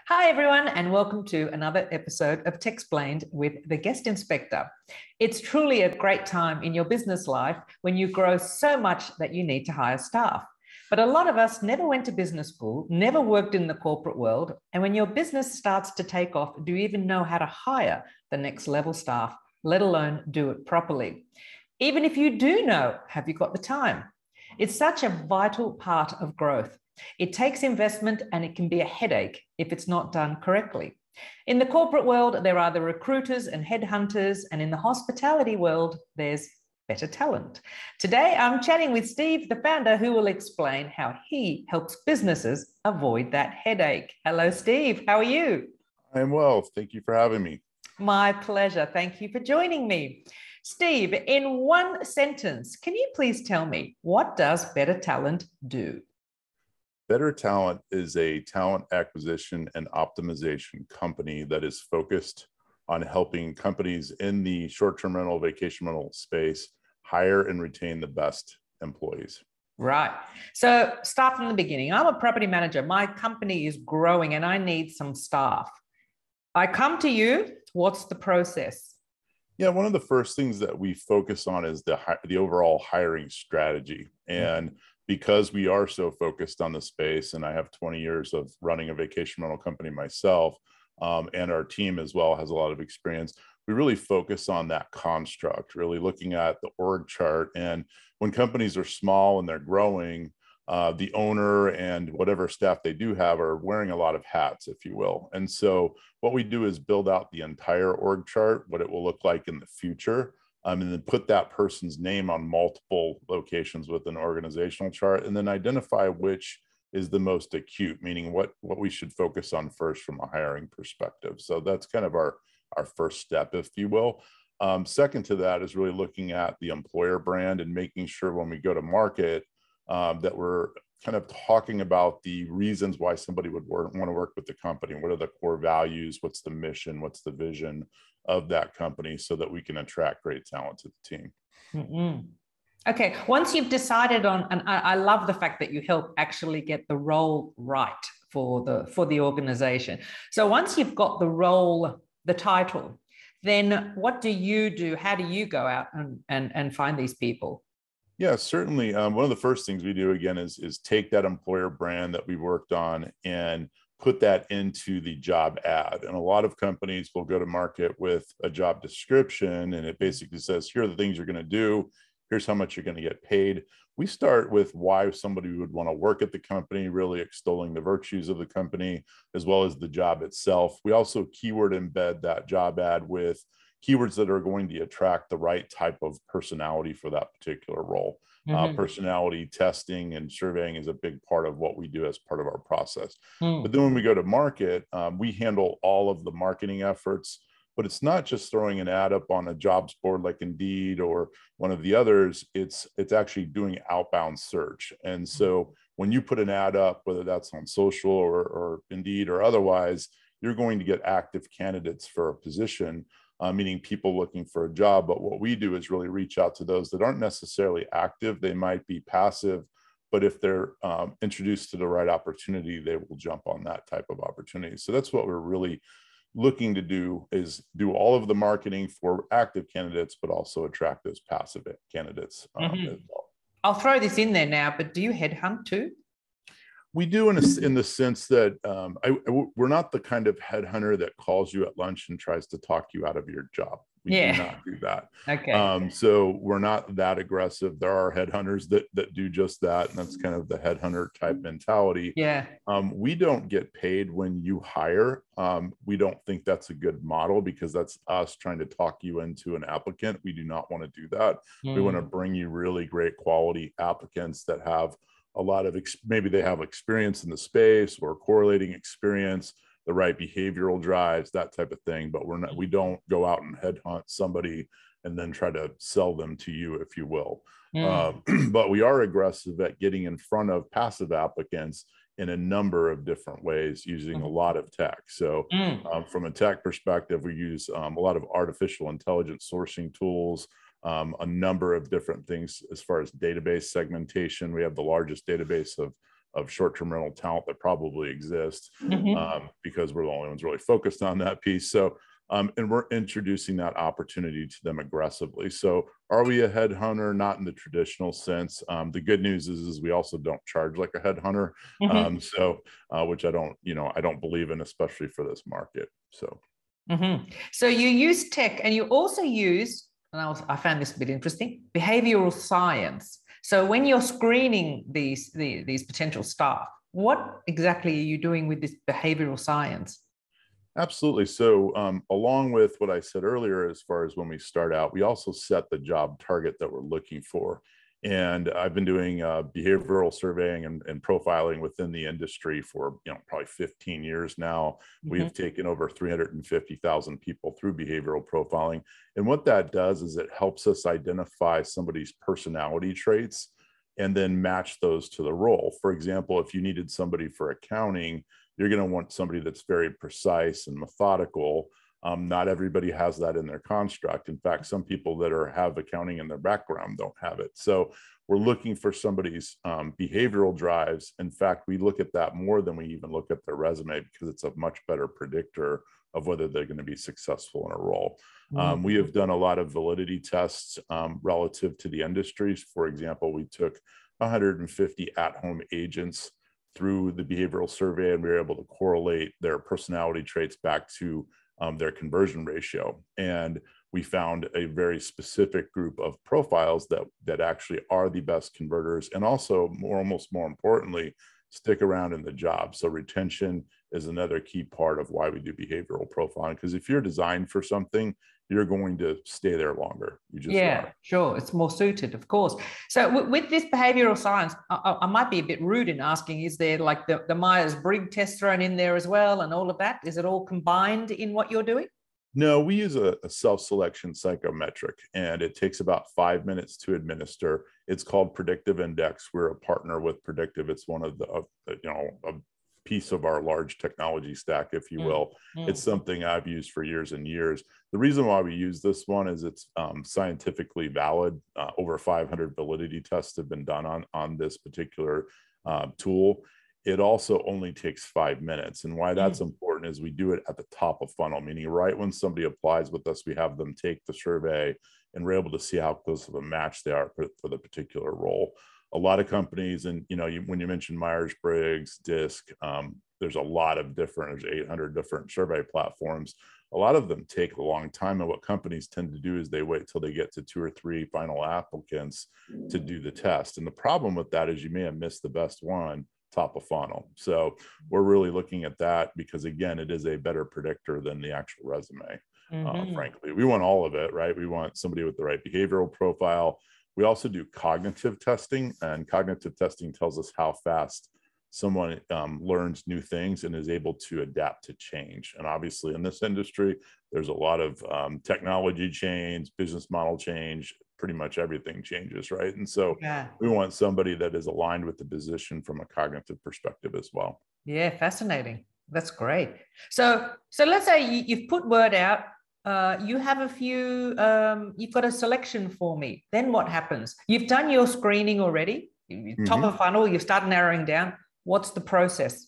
Hi, everyone, and welcome to another episode of Techsplained with the guest inspector. It's truly a great time in your business life when you grow so much that you need to hire staff. But a lot of us never went to business school, never worked in the corporate world. And when your business starts to take off, do you even know how to hire the next level staff, let alone do it properly? Even if you do know, have you got the time? It's such a vital part of growth. It takes investment and it can be a headache if it's not done correctly. In the corporate world, there are the recruiters and headhunters, and in the hospitality world, there's better talent. Today, I'm chatting with Steve, the founder, who will explain how he helps businesses avoid that headache. Hello, Steve. How are you? I'm well. Thank you for having me. My pleasure. Thank you for joining me. Steve, in one sentence, can you please tell me, what does better talent do? Better Talent is a talent acquisition and optimization company that is focused on helping companies in the short-term rental, vacation rental space hire and retain the best employees. Right. So start from the beginning. I'm a property manager. My company is growing and I need some staff. I come to you. What's the process? Yeah, one of the first things that we focus on is the overall hiring strategy. And because we are so focused on the space, and I have 20 years of running a vacation rental company myself, and our team as well has a lot of experience, we really focus on that construct, really looking at the org chart. And when companies are small and they're growing, the owner and whatever staff they do have are wearing a lot of hats, if you will. And so what we do is build out the entire org chart, what it will look like in the future, and then put that person's name on multiple locations with an organizational chart, and then identify which is the most acute, meaning what we should focus on first from a hiring perspective. So that's kind of our first step, if you will. Second to that is really looking at the employer brand and making sure when we go to market that we're kind of talking about the reasons why somebody would want to work with the company. What are the core values? What's the mission? What's the vision of that company, so that we can attract great talent to the team. Mm-hmm. Okay, once you've decided on, and I love the fact that you help actually get the role right for the organization. So once you've got the role, the title, then what do you do? How do you go out and find these people? Yeah, certainly. One of the first things we do again is take that employer brand that we worked on and put that into the job ad. And a lot of companies will go to market with a job description, and it basically says, here are the things you're going to do. Here's how much you're going to get paid. We start with why somebody would want to work at the company, really extolling the virtues of the company, as well as the job itself. We also keyword embed that job ad with keywords that are going to attract the right type of personality for that particular role. Personality testing and surveying is a big part of what we do as part of our process. But then when we go to market, we handle all of the marketing efforts, but it's not just throwing an ad up on a jobs board like Indeed or one of the others. It's actually doing outbound search. And so when you put an ad up, whether that's on social or Indeed or otherwise, you're going to get active candidates for a position, meaning people looking for a job. But what we do is really reach out to those that aren't necessarily active. They might be passive, but if they're introduced to the right opportunity, they will jump on that type of opportunity. So that's what we're really looking to do, is do all of the marketing for active candidates, but also attract those passive candidates as well. I'll throw this in there now, but do you headhunt too? We do in the sense that we're not the kind of headhunter that calls you at lunch and tries to talk you out of your job. We do not do that. Okay. So we're not that aggressive. There are headhunters that do just that, and that's kind of the headhunter type mentality. Yeah. We don't get paid when you hire. We don't think that's a good model, because that's us trying to talk you into an applicant. We do not want to do that. We want to bring you really great quality applicants that have a lot of, maybe they have experience in the space or correlating experience, the right behavioral drives, that type of thing. But we don't go out and headhunt somebody and then try to sell them to you, if you will. But we are aggressive at getting in front of passive applicants in a number of different ways, using a lot of tech. So from a tech perspective, we use a lot of artificial intelligence sourcing tools, a number of different things as far as database segmentation. We have the largest database of of short-term rental talent that probably exist, Mm-hmm. because we're the only ones really focused on that piece. So, and we're introducing that opportunity to them aggressively. So are we a headhunter? Not in the traditional sense. The good news is we also don't charge like a headhunter. Mm-hmm. Which I don't believe in, especially for this market. So. Mm-hmm. So you use tech, and you also use, and I found this a bit interesting, behavioral science. So when you're screening these potential staff, what exactly are you doing with this behavioral science? Absolutely. So, along with what I said earlier, as far as when we start out, we also set the job target that we're looking for. And I've been doing behavioral surveying and profiling within the industry for probably 15 years now. Mm-hmm. We've taken over 350,000 people through behavioral profiling. And what that does is it helps us identify somebody's personality traits and then match those to the role. For example, if you needed somebody for accounting, you're going to want somebody that's very precise and methodical. Not everybody has that in their construct. In fact, some people that have accounting in their background don't have it. So we're looking for somebody's behavioral drives. In fact, we look at that more than we even look at their resume, because it's a much better predictor of whether they're going to be successful in a role. We have done a lot of validity tests relative to the industries. For example, we took 150 at-home agents through the behavioral survey, and we were able to correlate their personality traits back to their conversion ratio. And we found a very specific group of profiles that actually are the best converters, and also almost more importantly, stick around in the job. So retention is another key part of why we do behavioral profiling, because if you're designed for something, you're going to stay there longer. You just are. Sure. It's more suited, of course. So with this behavioral science, I might be a bit rude in asking, is there like the Myers-Briggs test thrown in there as well and all of that? Is it all combined in what you're doing? No, we use a self-selection psychometric, and it takes about 5 minutes to administer. It's called Predictive Index. We're a partner with Predictive. It's one of a piece of our large technology stack, if you will. It's something I've used for years and years. The reason why we use this one is it's scientifically valid. Over 500 validity tests have been done on this particular tool. It also only takes 5 minutes. And why that's important is we do it at the top of funnel, meaning right when somebody applies with us, we have them take the survey, and we're able to see how close of a match they are for the particular role. A lot of companies, and when you mentioned Myers-Briggs, DISC, there's a lot of different, there's 800 different survey platforms. A lot of them take a long time, and what companies tend to do is they wait till they get to 2 or 3 final applicants to do the test. And the problem with that is you may have missed the best one top of funnel. So we're really looking at that because, again, it is a better predictor than the actual resume. Frankly, we want all of it, right? We want somebody with the right behavioral profile. We also do cognitive testing, and cognitive testing tells us how fast someone learns new things and is able to adapt to change. And obviously in this industry, there's a lot of technology change, business model change, pretty much everything changes, right? And so we want somebody that is aligned with the position from a cognitive perspective as well. Yeah, fascinating. That's great. So let's say you've put word out, you have a few, you've got a selection for me. Then what happens? You've done your screening already, top of funnel, you've started narrowing down. What's the process?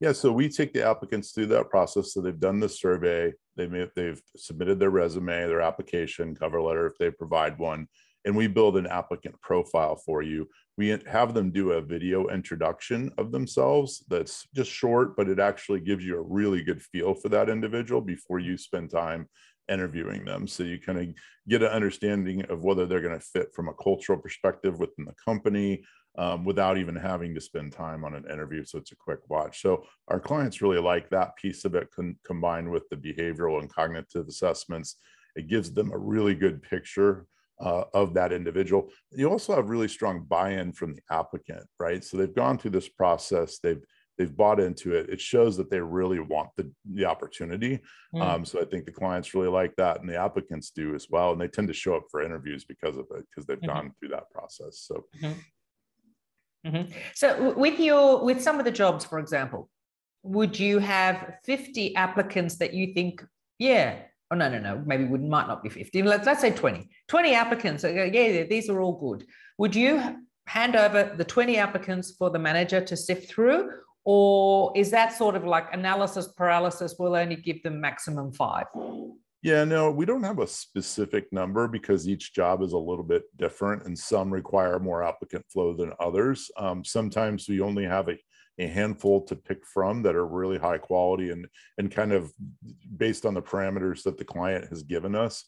Yeah, so we take the applicants through that process. So they've done the survey, they've submitted their resume, their application, cover letter if they provide one, and we build an applicant profile for you. We have them do a video introduction of themselves that's just short, but it actually gives you a really good feel for that individual before you spend time interviewing them. So you kind of get an understanding of whether they're going to fit from a cultural perspective within the company, without even having to spend time on an interview. So it's a quick watch. So our clients really like that piece of it combined with the behavioral and cognitive assessments. It gives them a really good picture of that individual. You also have really strong buy-in from the applicant, right? So they've gone through this process. They've bought into it. It shows that they really want the opportunity. So I think the clients really like that, and the applicants do as well. And they tend to show up for interviews because of it, because they've gone through that process. So. So with some of the jobs, for example, would you have 50 applicants that you think, no, maybe might not be 50. Let's say 20 applicants. Yeah, these are all good. Would you hand over the 20 applicants for the manager to sift through? Or is that sort of like analysis paralysis? We'll only give them maximum 5? Yeah, no, we don't have a specific number because each job is a little bit different and some require more applicant flow than others. Sometimes we only have a handful to pick from that are really high quality and kind of based on the parameters that the client has given us.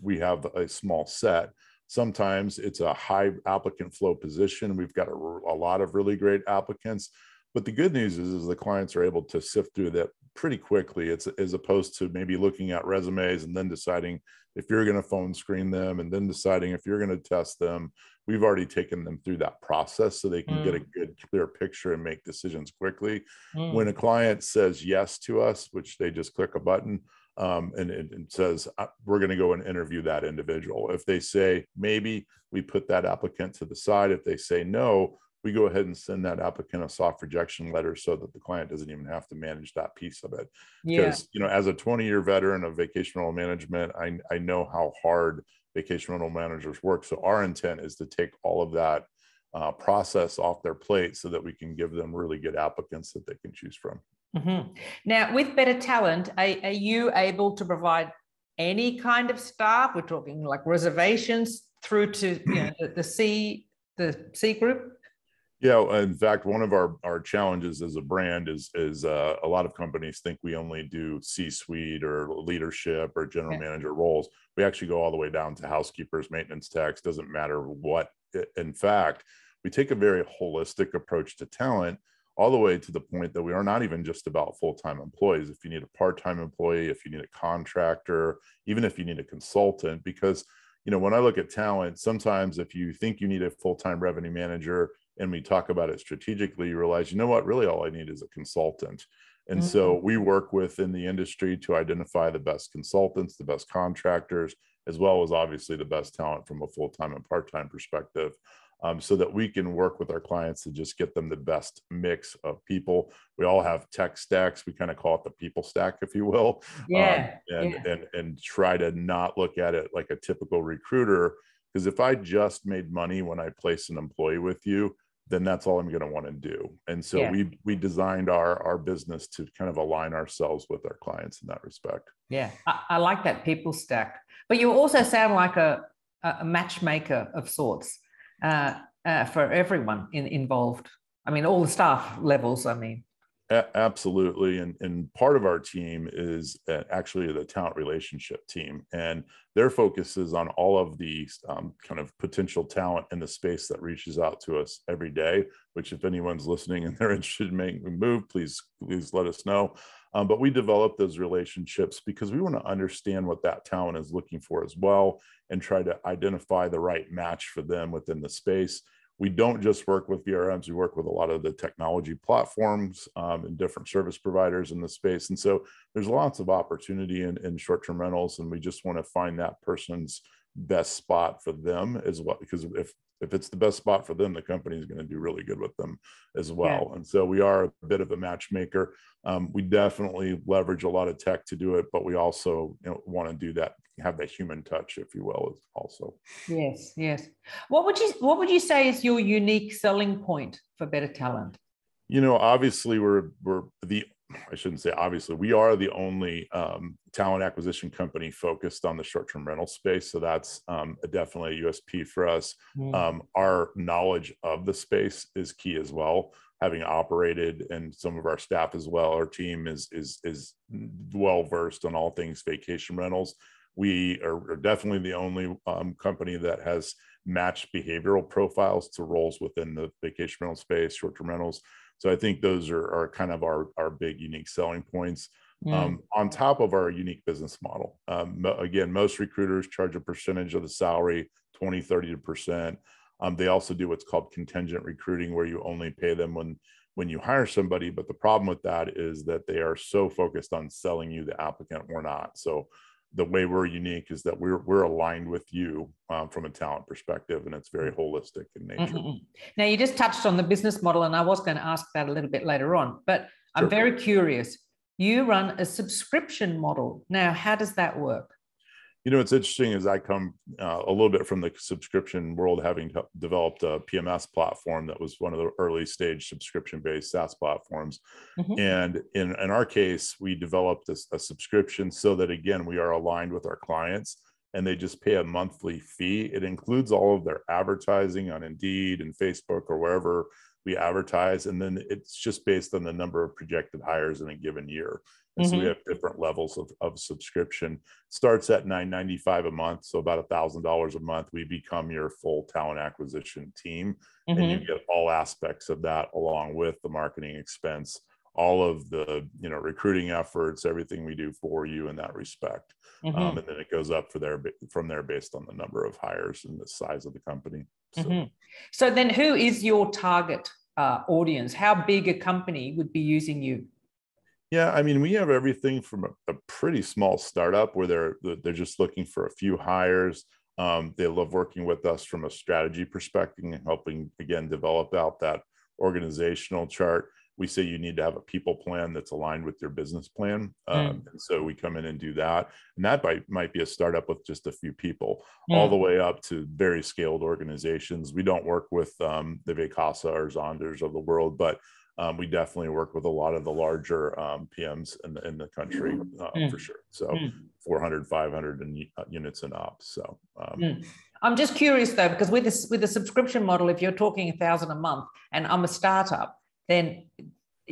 We have a small set. Sometimes it's a high applicant flow position. We've got a lot of really great applicants. But the good news is the clients are able to sift through that pretty quickly. It's as opposed to maybe looking at resumes and then deciding if you're going to phone screen them and then deciding if you're going to test them. We've already taken them through that process so they can get a good, clear picture and make decisions quickly. When a client says yes to us, which they just click a button and it says, we're going to go and interview that individual. If they say maybe, we put that applicant to the side. If they say no, we go ahead and send that applicant a soft rejection letter so that the client doesn't even have to manage that piece of it. Because, you know, as a 20-year veteran of vacation rental management, I know how hard vacation rental managers work. So our intent is to take all of that process off their plate so that we can give them really good applicants that they can choose from. Now, with Better Talent, are you able to provide any kind of staff? We're talking like reservations through to, you know, the C group? Yeah, in fact, one of our challenges as a brand is a lot of companies think we only do C-suite or leadership or general manager roles. We actually go all the way down to housekeepers, maintenance techs, doesn't matter what. In fact, we take a very holistic approach to talent, all the way to the point that we are not even just about full-time employees. If you need a part-time employee, if you need a contractor, even if you need a consultant, because, you know, when I look at talent, sometimes if you think you need a full-time revenue manager and we talk about it strategically, you realize, you know what, really all I need is a consultant. And so we work within the industry to identify the best consultants, the best contractors, as well as obviously the best talent from a full-time and part-time perspective, so that we can work with our clients to just get them the best mix of people. We all have tech stacks. We kind of call it the people stack, if you will, and try to not look at it like a typical recruiter. Because if I just made money when I place an employee with you, then that's all I'm going to want to do. And so we designed our business to kind of align ourselves with our clients in that respect. Yeah, I like that people stack. But you also sound like a matchmaker of sorts for everyone involved. I mean, all the staff levels, I mean. Absolutely. And part of our team is actually the talent relationship team. And their focus is on all of the kind of potential talent in the space that reaches out to us every day, which if anyone's listening and they're interested in making a move, please let us know. But we develop those relationships because we want to understand what that talent is looking for as well and try to identify the right match for them within the space. We don't just work with VRMs, we work with a lot of the technology platforms and different service providers in the space. And so there's lots of opportunity in short-term rentals, and we just want to find that person's best spot for them as well. Because if it's the best spot for them, the company is going to do really good with them as well. And so we are a bit of a matchmaker. We definitely leverage a lot of tech to do it, but we also want to do that, have that human touch, if you will, also. Yes. What would you say is your unique selling point for Better Talent? Obviously I shouldn't say obviously, we are the only talent acquisition company focused on the short-term rental space. So that's definitely a USP for us. Our knowledge of the space is key as well. Having operated, and some of our staff as well, our team is well versed on all things vacation rentals. We are definitely the only company that has matched behavioral profiles to roles within the vacation rental space, short-term rentals. So I think those are kind of our big unique selling points. On top of our unique business model. Again, most recruiters charge a percentage of the salary, 20, 30%. They also do what's called contingent recruiting, where you only pay them when you hire somebody. But the problem with that is that they are so focused on selling you the applicant, we're not. So the way we're unique is that we're aligned with you from a talent perspective, and it's very holistic in nature. Now, you just touched on the business model, and I was going to ask that a little bit later on, but I'm very curious. You run a subscription model. Now, how does that work? It's interesting as I come a little bit from the subscription world, having developed a PMS platform that was one of the early stage subscription-based SaaS platforms. Mm-hmm. And in our case, we developed a subscription so that, again, we are aligned with our clients and they just pay a monthly fee. It includes all of their advertising on Indeed and Facebook or wherever we advertise. And then it's just based on the number of projected hires in a given year. And so we have different levels of subscription. Starts at $9.95 a month, so about $1,000 a month. We become your full talent acquisition team, and you get all aspects of that along with the marketing expense, all of the recruiting efforts, everything we do for you in that respect. And then it goes up from there based on the number of hires and the size of the company. So then, who is your target audience? How big a company would be using you? Yeah, I mean, we have everything from a pretty small startup where they're just looking for a few hires. They love working with us from a strategy perspective and helping, again, develop out that organizational chart. We say you need to have a people plan that's aligned with your business plan. And so we come in and do that. And that might be a startup with just a few people, all the way up to very scaled organizations. We don't work with the Vacasa or Zonders of the world, but we definitely work with a lot of the larger PMs in the country for sure. So 400, 500 units and up. So I'm just curious though, because with the subscription model, if you're talking 1,000 a month and I'm a startup, then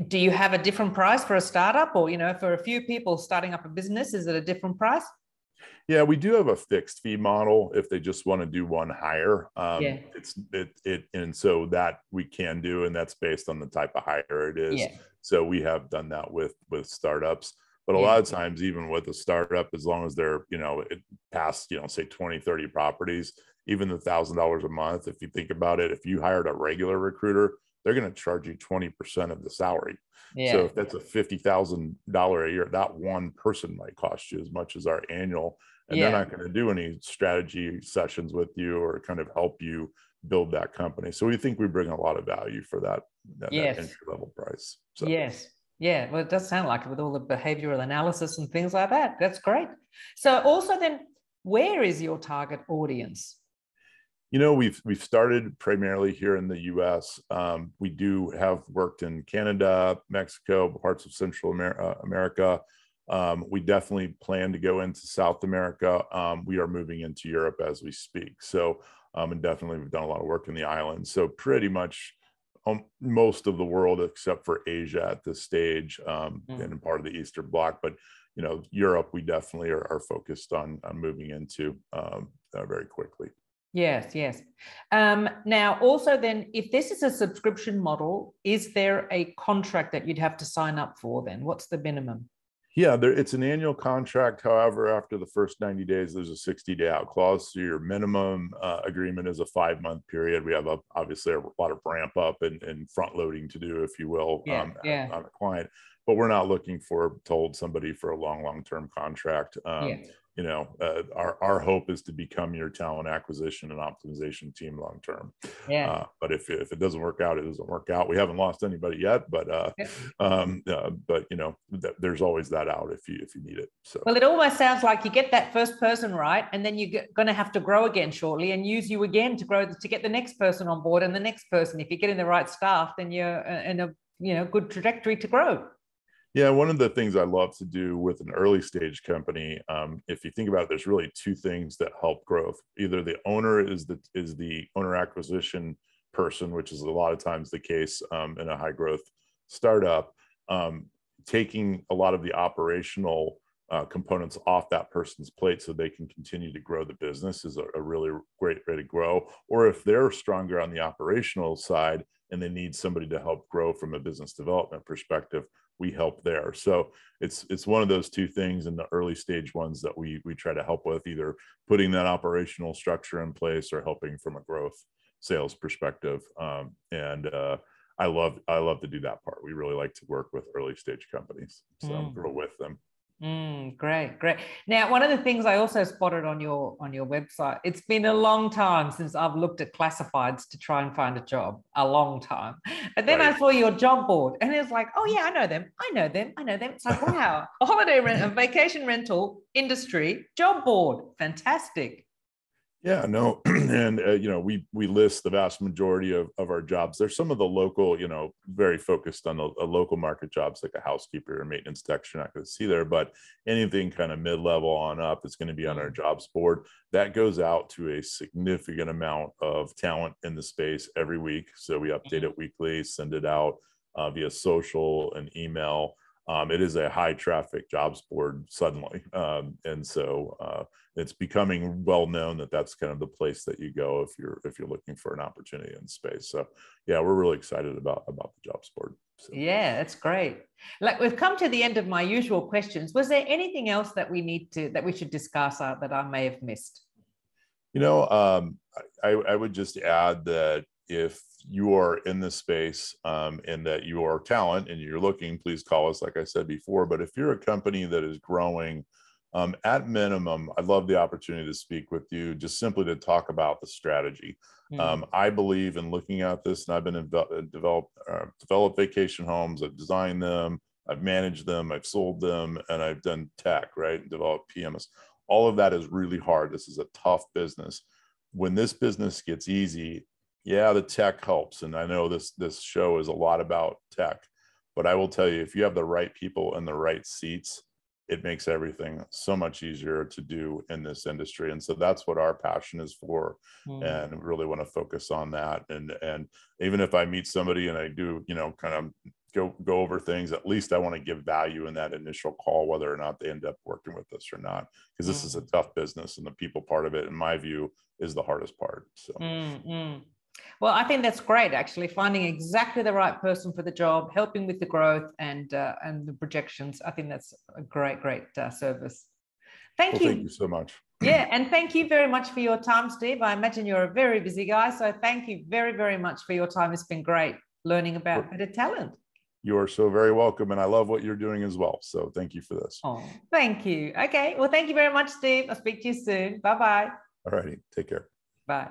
do you have a different price for a startup, or for a few people starting up a business, is it a different price? Yeah, we do have a fixed fee model if they just want to do one hire. And so that we can do, and that's based on the type of hire it is. So we have done that with startups. But a lot of times, even with a startup, as long as they're, it past, say 20, 30 properties, even the $1,000 a month, if you think about it, if you hired a regular recruiter, they're going to charge you 20% of the salary. So if that's a $50,000 a year, that one person might cost you as much as our annual. And they're not going to do any strategy sessions with you or kind of help you build that company. So we think we bring a lot of value for that entry level price. So. Yeah, well, it does sound like it with all the behavioral analysis and things like that. That's great. So also then, where is your target audience? We've started primarily here in the US. We do have worked in Canada, Mexico, parts of Central America. We definitely plan to go into South America. We are moving into Europe as we speak. So, and definitely we've done a lot of work in the islands. So pretty much most of the world except for Asia at this stage, and part of the Eastern Bloc. But Europe, we definitely are focused on moving into very quickly. Yes. Now, also then, if this is a subscription model, is there a contract that you'd have to sign up for then? What's the minimum? Yeah, it's an annual contract. However, after the first 90 days, there's a 60-day out clause. So your minimum agreement is a 5-month period. We have obviously a lot of ramp up and front loading to do, if you will, on a client. But we're not looking to hold somebody for a long-term contract. Our hope is to become your talent acquisition and optimization team long term. But if it doesn't work out, it doesn't work out. We haven't lost anybody yet, but there's always that out if you need it. So well, it almost sounds like you get that first person right, and then you're going to have to grow again shortly and use you again to get the next person on board and the next person. If you're getting the right staff, then you're in a good trajectory to grow. Yeah, one of the things I love to do with an early stage company, if you think about it, there's really two things that help growth. Either the owner is the owner acquisition person, which is a lot of times the case in a high growth startup, taking a lot of the operational components off that person's plate so they can continue to grow the business is a really great way to grow. Or if they're stronger on the operational side and they need somebody to help grow from a business development perspective, we help there. So it's one of those two things in the early stage ones that we try to help with, either putting that operational structure in place or helping from a growth sales perspective. And I love to do that part. We really like to work with early stage companies, so grow with them. Great, great. Now, one of the things I also spotted on your website, it's been a long time since I've looked at classifieds to try and find a job, a long time. But then I saw your job board and it was like, oh yeah, I know them. I know them. I know them. It's like, wow, a holiday a vacation rental industry job board. Fantastic. Yeah, no, and you know, we list the vast majority of our jobs. There's some of the local, you know, very focused on the local market jobs like a housekeeper or maintenance tech you're not going to see there, but anything kind of mid-level on up is going to be on our jobs board. That goes out to a significant amount of talent in the space every week. So we update it weekly, send it out via social and email. It is a high traffic jobs board suddenly. And so it's becoming well known that that's kind of the place that you go if you're looking for an opportunity in space. So yeah, we're really excited about the jobs board. So. Yeah, that's great. Like, we've come to the end of my usual questions. Was there anything else that we should discuss that I may have missed? You know, I would just add that if you are in this space and that you are talent and you're looking, please call us, like I said before. But if you're a company that is growing, at minimum, I'd love the opportunity to speak with you, just simply to talk about the strategy. I believe in looking at this, and I've been developed vacation homes. I've designed them, I've managed them, I've sold them, and I've done tech, right? And developed PMS. All of that is really hard. This is a tough business. When this business gets easy, yeah, the tech helps. And I know this show is a lot about tech, but I will tell you, if you have the right people in the right seats, it makes everything so much easier to do in this industry. And so that's what our passion is for. And really want to focus on that. And even if I meet somebody and I do, you know, kind of go over things, at least I want to give value in that initial call, whether or not they end up working with us or not, because this is a tough business and the people part of it, in my view, is the hardest part. So. Well, I think that's great, actually, finding exactly the right person for the job, helping with the growth and the projections. I think that's a great service. Thank you. Thank you so much. Yeah, and thank you very much for your time, Steve. I imagine you're a very busy guy, so thank you very much for your time. It's been great learning about better talent. You are so very welcome, and I love what you're doing as well. So thank you for this. Oh, thank you. Okay, well, thank you very much, Steve. I'll speak to you soon. Bye-bye. All righty, take care. Bye.